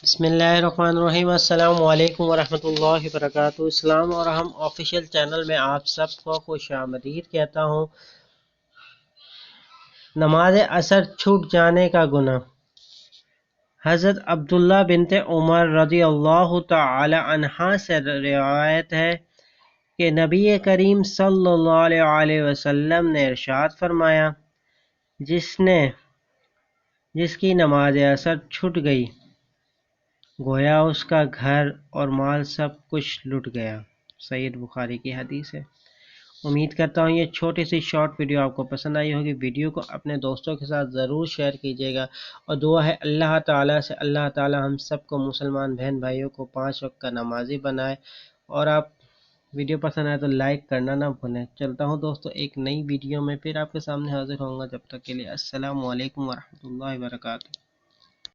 बिस्मिल्लाहिर्रहमानिर्रहीम। अस्सलामु अलैकुम वरहमतुल्लाहि वबरकातुहू। इस्लाम और हम ऑफिशियल चैनल में आप सबको खुशामदीद कहता हूँ। नमाज असर छूट जाने का गुनाह। हज़रत अब्दुल्ला बिनते उमर रज़ियल्लाहु तआला अन्हा से रिवायत है कि नबी करीम सल्लल्लाहु अलैहि वसल्लम ने इरशाद फरमाया, जिसकी नमाज असर छूट गई गोया उसका घर और माल सब कुछ लुट गया। सहीह बुखारी की हदीस है। उम्मीद करता हूँ ये छोटी सी शॉर्ट वीडियो आपको पसंद आई होगी। वीडियो को अपने दोस्तों के साथ ज़रूर शेयर कीजिएगा और दुआ है अल्लाह ताला से अल्लाह ताला हम सबको मुसलमान बहन भाइयों को 5 वक्त का नमाजी बनाए। और आप वीडियो पसंद आए तो लाइक करना ना भूलें। चलता हूँ दोस्तों, एक नई वीडियो में फिर आपके सामने हाजिर होऊंगा। जब तक के लिए अस्सलामु अलैकुम वरहमतुल्लाहि वबरकातुहू।